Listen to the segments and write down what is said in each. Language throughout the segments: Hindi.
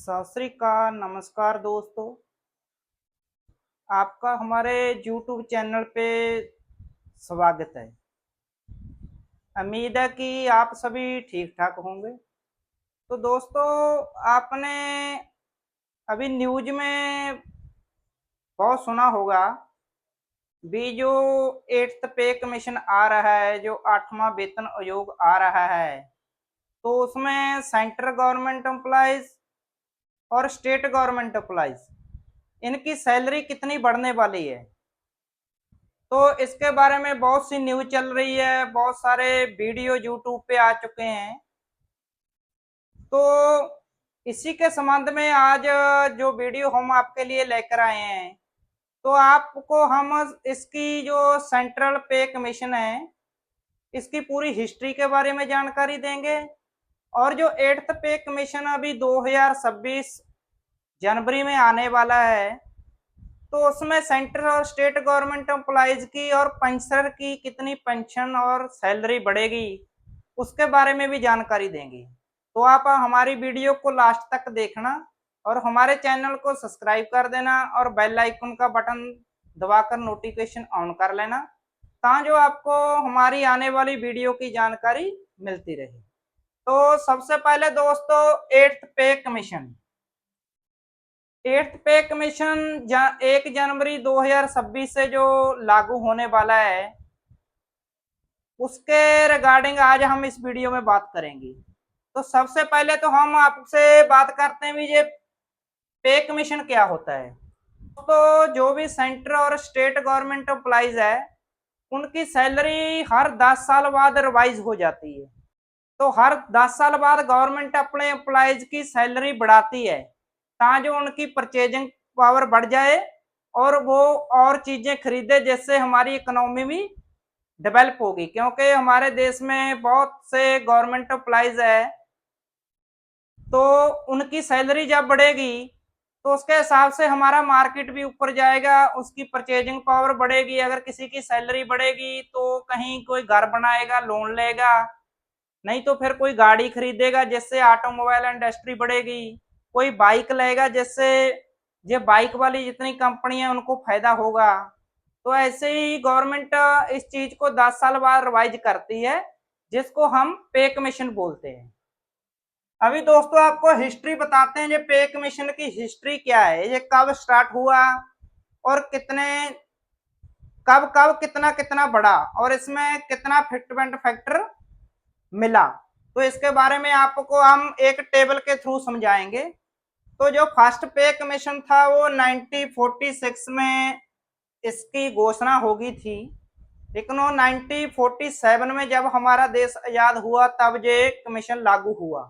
सत श्री अकाल, नमस्कार दोस्तों। आपका हमारे YouTube चैनल पे स्वागत है। उम्मीद है कि आप सभी ठीक ठाक होंगे। तो दोस्तों, आपने अभी न्यूज में बहुत सुना होगा भी जो 8th पे कमीशन आ रहा है, जो 8वां वेतन आयोग आ रहा है, तो उसमें सेंट्रल गवर्नमेंट एम्प्लॉइज और स्टेट गवर्नमेंट एम्प्लॉइज इनकी सैलरी कितनी बढ़ने वाली है। तो इसके बारे में बहुत सी न्यूज चल रही है, बहुत सारे वीडियो यूट्यूब पे आ चुके हैं। तो इसी के संबंध में आज जो वीडियो हम आपके लिए लेकर आए हैं, तो आपको हम इसकी जो सेंट्रल पे कमीशन है, इसकी पूरी हिस्ट्री के बारे में जानकारी देंगे। और जो 8th पे कमीशन अभी 2026 जनवरी में आने वाला है, तो उसमें सेंट्रल और स्टेट गवर्नमेंट एम्प्लॉइज की और पेंशनर की कितनी पेंशन और सैलरी बढ़ेगी, उसके बारे में भी जानकारी देंगे। तो आप हमारी वीडियो को लास्ट तक देखना और हमारे चैनल को सब्सक्राइब कर देना और बेल आइकन का बटन दबाकर नोटिफिकेशन ऑन कर लेना, ताकि जो आपको हमारी आने वाली वीडियो की जानकारी मिलती रहे। तो सबसे पहले दोस्तों, 8th पे कमीशन। 8th पे कमीशन 1 जनवरी 2026 से जो लागू होने वाला है, उसके रिगार्डिंग आज हम इस वीडियो में बात करेंगे। तो सबसे पहले तो हम आपसे बात करते हैं ये पे कमीशन क्या होता है। तो जो भी सेंट्रल और स्टेट गवर्नमेंट एम्प्लॉइज है, उनकी सैलरी हर 10 साल बाद रिवाइज हो जाती है। तो हर 10 साल बाद गवर्नमेंट अपने एम्प्लॉइज की सैलरी बढ़ाती है, ताकि जो उनकी परचेजिंग पावर बढ़ जाए और वो और चीजें खरीदे, जिससे हमारी इकोनॉमी भी डेवलप होगी। क्योंकि हमारे देश में बहुत से गवर्नमेंट एम्प्लॉइज है, तो उनकी सैलरी जब बढ़ेगी तो उसके हिसाब से हमारा मार्केट भी ऊपर जाएगा, उसकी परचेजिंग पावर बढ़ेगी। अगर किसी की सैलरी बढ़ेगी तो कहीं कोई घर बनाएगा, लोन लेगा, नहीं तो फिर कोई गाड़ी खरीदेगा, जिससे ऑटोमोबाइल इंडस्ट्री बढ़ेगी। कोई बाइक लेगा, जिससे ये बाइक वाली जितनी कंपनी है उनको फायदा होगा। तो ऐसे ही गवर्नमेंट इस चीज को 10 साल बाद रिवाइज करती है, जिसको हम पे कमीशन बोलते हैं। अभी दोस्तों आपको हिस्ट्री बताते हैं, ये पे कमीशन की हिस्ट्री क्या है, ये कब स्टार्ट हुआ और कितने कब कब कितना कितना बढ़ा और इसमें कितना फिटमेंट फैक्टर मिला। तो इसके बारे में आपको हम एक टेबल के थ्रू समझाएंगे। तो जो फर्स्ट पे कमीशन था वो 1946 में इसकी घोषणा होगी थी, लेकिन वो 1947 में जब हमारा देश आजाद हुआ तब ये कमीशन लागू हुआ।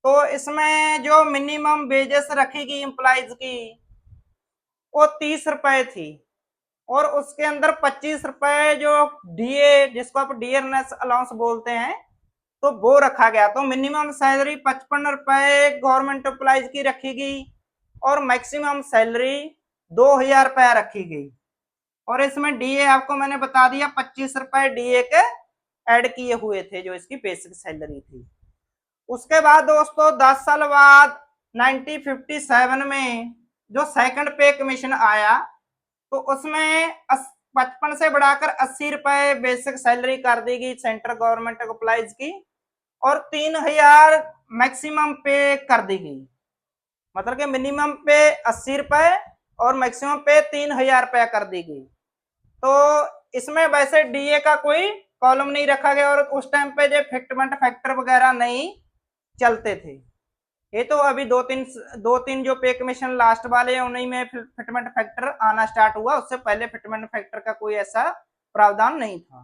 तो इसमें जो मिनिमम वेजेस रखी गई एम्प्लॉइज की, वो 30 रुपए थी और उसके अंदर 25 रुपए जो डीए, जिसको आप डियरनेस अलाउंस बोलते हैं, तो वो रखा गया। तो मिनिमम सैलरी 55 रुपए गवर्नमेंट एम्प्लॉइज की रखी गई और मैक्सिमम सैलरी 2000 रुपया रखी गई। और इसमें डीए आपको मैंने बता दिया, 25 रुपए डीए के ऐड किए हुए थे, जो इसकी बेसिक सैलरी थी। उसके बाद दोस्तों 10 साल बाद 1957 में जो सेकंड पे कमीशन आया, तो उसमें 55 से बढ़ाकर 80 रुपए बेसिक सैलरी कर दी गई सेंट्रल गवर्नमेंट एम्प्लॉइज की और 3000 मैक्सिमम पे कर दी गई। मतलब कि मिनिमम पे 80 रुपए और मैक्सिमम पे 3000 रुपया कर दी गई। तो इसमें वैसे डीए का कोई कॉलम नहीं रखा गया और उस टाइम पे जो फिटमेंट फैक्टर वगैरह नहीं चलते थे। ये तो अभी दो तीन जो पे कमीशन लास्ट वाले हैं उन्हीं में फिटमेंट फैक्टर आना स्टार्ट हुआ, उससे पहले फिटमेंट फैक्टर का कोई ऐसा प्रावधान नहीं था।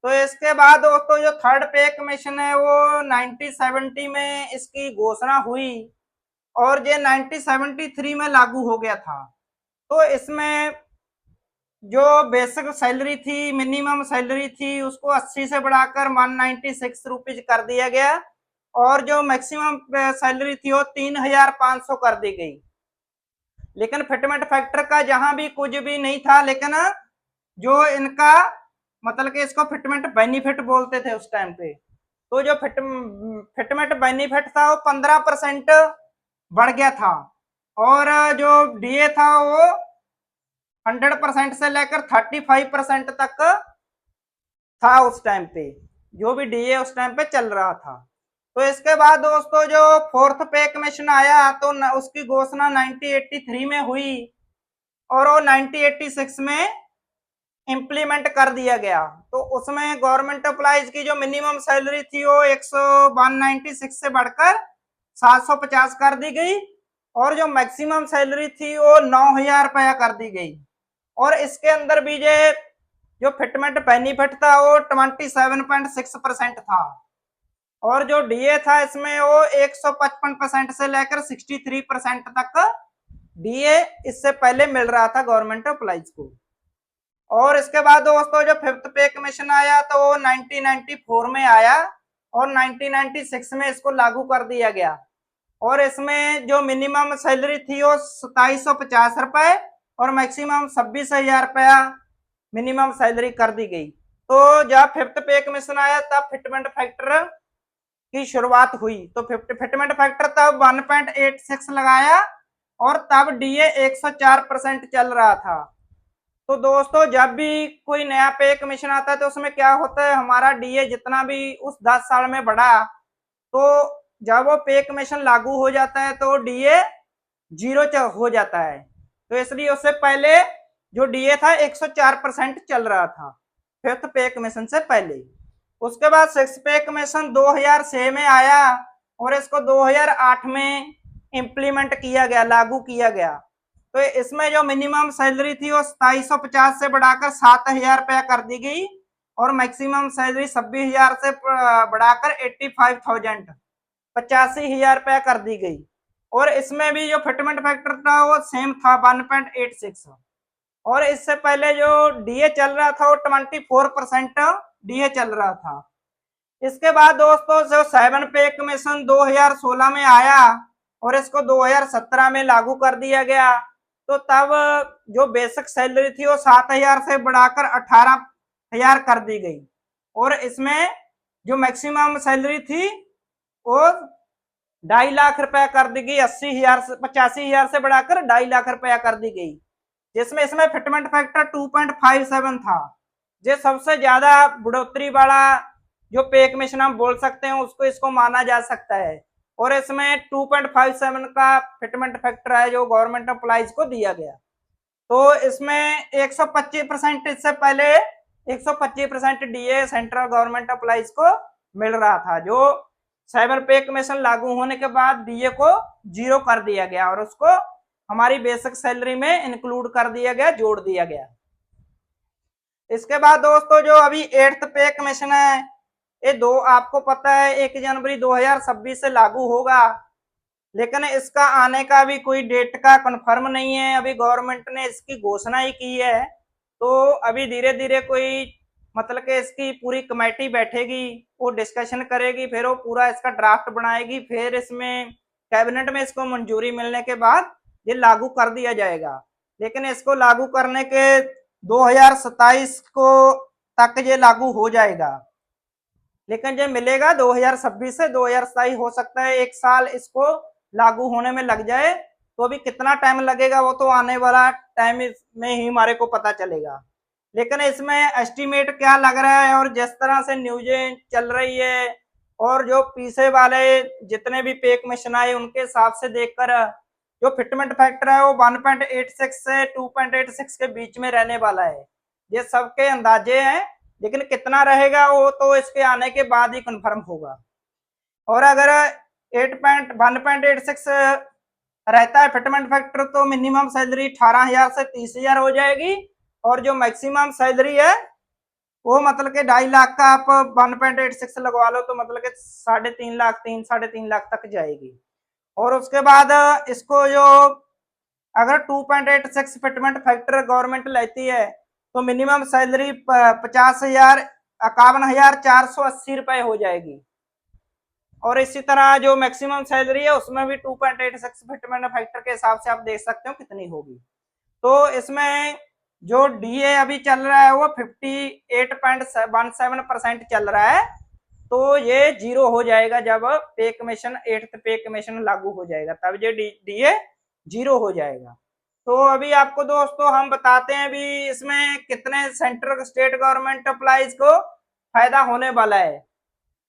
तो इसके बाद दोस्तों जो थर्ड पे कमीशन है वो 1970 में इसकी घोषणा हुई और ये 1973 में लागू हो गया था। तो इसमें जो बेसिक सैलरी थी, मिनिमम सैलरी थी, उसको 80 से बढ़ाकर 196 रुपीज कर दिया गया और जो मैक्सिमम सैलरी थी वो 3500 कर दी गई। लेकिन फिटमेंट फैक्टर का जहां भी कुछ भी नहीं था, लेकिन जो इनका मतलब कि इसको फिटमेंट बेनिफिट बोलते थे उस टाइम पे। तो जो फिटमेंट बेनिफिट था वो 15% बढ़ गया था। और जो डीए था वो 100% से लेकर 35% तक था उस टाइम पे, जो भी डीए उस टाइम पे चल रहा था। तो इसके बाद दोस्तों जो फोर्थ पे कमीशन आया तो उसकी घोषणा 1983 में हुई और वो 1986 में इम्प्लीमेंट कर दिया गया। तो उसमें गवर्नमेंट एम्प्लॉइज की जो मिनिमम सैलरी थी वो 196 से बढ़कर 750 कर दी गई और जो मैक्सिमम सैलरी थी वो 9,000 रुपया कर दी गई। और इसके अंदर भी जो फिटमेंट बेनिफिट था वो 27.6% था और जो डीए था इसमें वो 155% से लेकर 63% तक डीए इससे पहले मिल रहा था गवर्नमेंट एम्प्लॉइज को। और इसके बाद दोस्तों जो फिफ्थ पे कमीशन आया तो वो 1994 में आया और 1996 में इसको लागू कर दिया गया और इसमें जो मिनिमम सैलरी थी वो 2750 रुपए और मैक्सिमम 26,000 रुपया मिनिमम सैलरी कर दी गई। तो जब फिफ्थ पे कमीशन आया तब फिटमेंट फैक्टर की शुरुआत हुई। तो फिटमेंट फैक्टर तब 1.86 लगाया और तब डीए 104% चल रहा था। तो दोस्तों जब भी कोई नया पे कमीशन आता है तो उसमें क्या होता है, हमारा डीए जितना भी उस 10 साल में बढ़ा तो जब वो पे कमीशन लागू हो जाता है तो डीए 0 हो जाता है। तो इसलिए उससे पहले जो डीए था 104% चल रहा था फिफ्थ पे कमीशन से पहले। उसके बाद सिक्स पे कमीशन 2006 में आया और इसको 2008 में इम्प्लीमेंट किया गया, लागू किया गया। तो इसमें जो मिनिमम सैलरी थी वो 2750 से बढ़ाकर 7,000 रुपया कर दी गई और मैक्सिमम सैलरी 26,000 से बढ़ाकर 85,000 85,000 रुपया कर दी गई। और इसमें भी जो फिटमेंट फैक्टर था वो सेम था 1.86 और इससे पहले जो डीए चल रहा था वो 24% डीए चल रहा था। इसके बाद दोस्तों जो 7 पे कमीशन 2016 में आया और इसको 2017 में लागू कर दिया गया। तो तब जो बेसिक सैलरी थी वो 7,000 से बढ़ाकर 18,000 कर दी गई और इसमें जो मैक्सिमम सैलरी थी वो 2.5 लाख रुपया कर दी गई, 80,000 से 85,000 से बढ़ाकर 2.5 लाख रुपया कर दी गई, जिसमें इसमें फिटमेंट फैक्टर 2.57 था। जो सबसे ज्यादा बढ़ोतरी वाला जो पे कमीशन हम बोल सकते हैं उसको इसको माना जा सकता है और इसमें 2.57 का फिटमेंट फैक्टर है जो गवर्नमेंट एम्प्लॉइज को दिया गया। तो इसमें 125% इससे पहले 125% डीए सेंट्रल गवर्नमेंट एम्प्लॉइज को मिल रहा था, जो 7 पे कमीशन लागू होने के बाद डीए को 0 कर दिया गया और उसको हमारी बेसिक सैलरी में इंक्लूड कर दिया गया, जोड़ दिया गया। इसके बाद दोस्तों जो अभी 8th पे कमीशन है ये आपको पता है 1 जनवरी 2026 से लागू होगा, लेकिन इसका आने का भी कोई डेट का कंफर्म नहीं है। अभी गवर्नमेंट ने इसकी घोषणा ही की है तो अभी धीरे धीरे कोई मतलब कि इसकी पूरी कमेटी बैठेगी, वो डिस्कशन करेगी, फिर वो पूरा इसका ड्राफ्ट बनाएगी, फिर इसमें कैबिनेट में इसको मंजूरी मिलने के बाद ये लागू कर दिया जाएगा। लेकिन इसको लागू करने के 2027 को तक ये लागू हो जाएगा, लेकिन जो मिलेगा 2026 से 2027 हो सकता है, 1 साल इसको लागू होने में लग जाए। तो अभी कितना टाइम लगेगा वो तो आने वाला टाइम में ही हमारे को पता चलेगा। लेकिन इसमें एस्टिमेट क्या लग रहा है और जिस तरह से न्यूजें चल रही है और जो पीछे वाले जितने भी पे कमीशन आए उनके हिसाब से देखकर जो फिटमेंट फैक्टर है वो 1.86 से 2.86 के बीच में रहने वाला है। ये सबके अंदाजे हैं, लेकिन कितना रहेगा वो तो इसके आने के बाद ही कंफर्म होगा। और अगर 1.86 रहता है फिटमेंट फैक्टर तो मिनिमम सैलरी 18,000 से 30,000 हो जाएगी और जो मैक्सिमम सैलरी है वो मतलब के 2.5 लाख का आप 1.86 लगवा लो तो मतलब के 3.5 लाख 3.5 लाख तक जाएगी। और उसके बाद इसको जो अगर 2.86 फिटमेंट फैक्टर गवर्नमेंट लेती है तो मिनिमम सैलरी 50,000 51,480 रुपए हो जाएगी और इसी तरह जो मैक्सिमम सैलरी है उसमें भी 2.86 फिटमेंट फैक्टर के हिसाब से आप देख सकते हो कितनी होगी। तो इसमें जो डीए अभी चल रहा है वो 58.17% चल रहा है तो ये 0 हो जाएगा जब पे कमीशन 8th पे कमीशन लागू हो जाएगा, तब ये डीए 0 हो जाएगा। तो अभी आपको दोस्तों हम बताते हैं अभी इसमें कितने सेंट्रल स्टेट गवर्नमेंट एम्प्लॉइज को फायदा होने वाला है।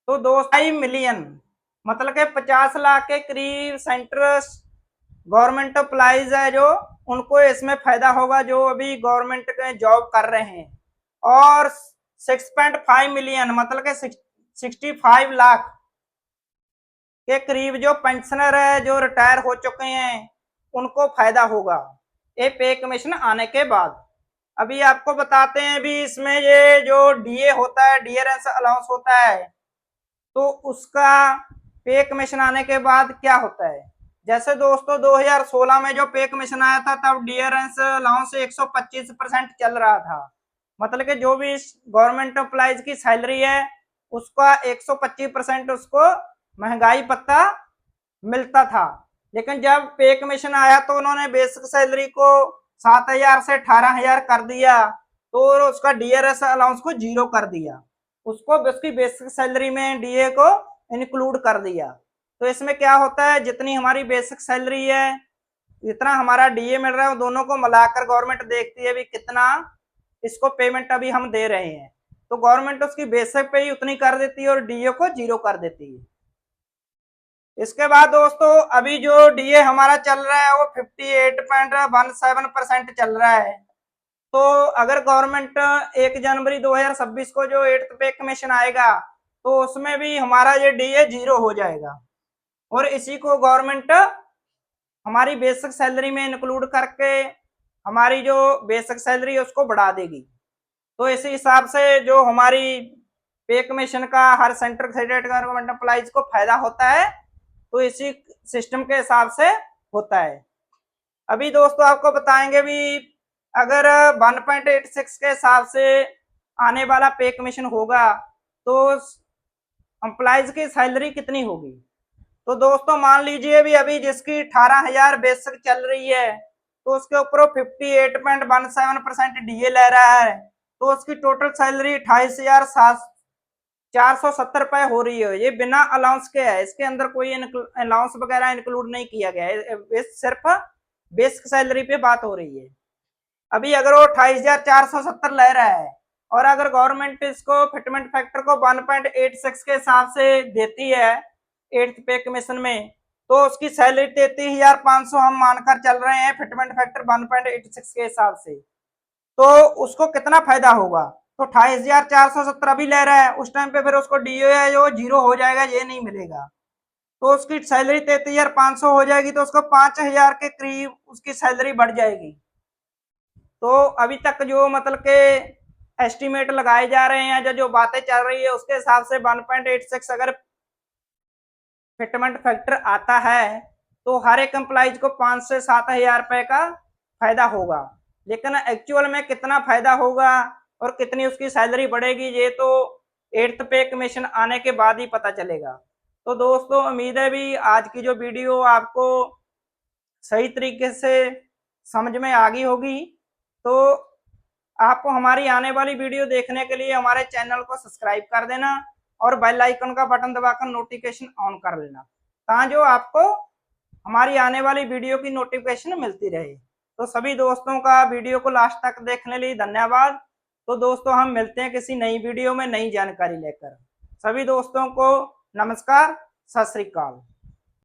तो 2 मिलियन मतलब के 50 लाख के करीब सेंट्रल गवर्नमेंट एम्प्लॉइज है जो उनको इसमें फायदा होगा, जो अभी गवर्नमेंट के जॉब कर रहे हैं। और 6.5 मिलियन मतलब के 65 लाख के करीब जो पेंशनर है जो रिटायर हो चुके हैं उनको फायदा होगा ये पे कमीशन आने के बाद। अभी आपको बताते हैं अभी इसमें ये जो डीए होता है, डियरेंस अलाउंस होता है, तो उसका पे कमीशन आने के बाद क्या होता है। जैसे दोस्तों 2016 में जो पे कमीशन आया था तब डियरेंस अलाउंस 125% चल रहा था, मतलब कि जो भी गवर्नमेंट एम्प्लॉइज की सैलरी है उसका 125% उसको महंगाई भत्ता मिलता था। लेकिन जब पे कमीशन आया तो उन्होंने बेसिक सैलरी को 7,000 से 18,000 कर दिया, तो उसका डीआरएस अलाउंस को 0 कर दिया, उसको उसकी बेसिक सैलरी में डीए को इंक्लूड कर दिया। तो इसमें क्या होता है, जितनी हमारी बेसिक सैलरी है जितना हमारा डीए मिल रहा है दोनों को मिलाकर गवर्नमेंट देखती है भी कितना इसको पेमेंट अभी हम दे रहे हैं, तो गवर्नमेंट उसकी बेसिक पे ही उतनी कर देती है और डीए को 0 कर देती है। इसके बाद दोस्तों अभी जो डीए हमारा चल रहा है वो 58.17% चल रहा है। तो अगर गवर्नमेंट 1 जनवरी 2026 को जो 8th पे कमीशन आएगा तो उसमें भी हमारा ये डीए 0 हो जाएगा और इसी को गवर्नमेंट हमारी बेसिक सैलरी में इंक्लूड करके हमारी जो बेसिक सैलरी है उसको बढ़ा देगी। तो इसी हिसाब से जो हमारी पे कमीशन का हर सेंट्रल स्टेट गवर्नमेंट एम्प्लॉइज को फायदा होता है, तो इसी सिस्टम के हिसाब से होता है। अभी दोस्तों आपको बताएंगे भी अगर 1.86 के हिसाब से आने वाला पे कमीशन होगा तो एम्प्लॉइज की सैलरी कितनी होगी। तो दोस्तों मान लीजिए भी अभी जिसकी 18,000 बेसिक चल रही है तो उसके ऊपर 58.17% डीए ले रहा है, तो उसकी टोटल सैलरी 28,470 रुपए हो रही है। ये बिना अलाउंस के है, इसके अंदर कोई अलाउंस वगैरह इंक्लूड नहीं किया गया है, सिर्फ बेसिक सैलरी पे बात हो रही है। अभी अगर वो 28,470 ले रहा है और अगर गवर्नमेंट इसको फिटमेंट फैक्टर को 1.86 के हिसाब से देती है 8th पे कमीशन में, तो उसकी सैलरी 33,500 हम मानकर चल रहे हैं फिटमेंट फैक्टर 1.86 के हिसाब से, तो उसको कितना फायदा होगा। तो 28,470 अभी ले रहा है, उस टाइम पे फिर उसको डीए जो 0 हो जाएगा, ये नहीं मिलेगा, तो उसकी सैलरी 33,500 हो जाएगी, तो उसको 5,000 के करीब उसकी सैलरी बढ़ जाएगी। तो अभी तक जो मतलब के एस्टिमेट लगाए जा रहे हैं, जो बातें चल रही है उसके हिसाब से 1.86 अगर फिटमेंट फैक्टर आता है तो हर एक एम्प्लॉइज को 5 से 7,000 रुपए का फायदा होगा। लेकिन एक्चुअल में कितना फायदा होगा और कितनी उसकी सैलरी बढ़ेगी ये तो 8th पे कमीशन आने के बाद ही पता चलेगा। तो दोस्तों उम्मीद है भी आज की जो वीडियो आपको सही तरीके से समझ में आ गई होगी। तो आपको हमारी आने वाली वीडियो देखने के लिए हमारे चैनल को सब्सक्राइब कर देना और बेल आइकन का बटन दबाकर नोटिफिकेशन ऑन कर लेना, ताकि जो आपको हमारी आने वाली वीडियो की नोटिफिकेशन मिलती रहे। तो सभी दोस्तों का वीडियो को लास्ट तक देखने लिए धन्यवाद। तो दोस्तों हम मिलते हैं किसी नई वीडियो में नई जानकारी लेकर। सभी दोस्तों को नमस्कार, सत श्री अकाल।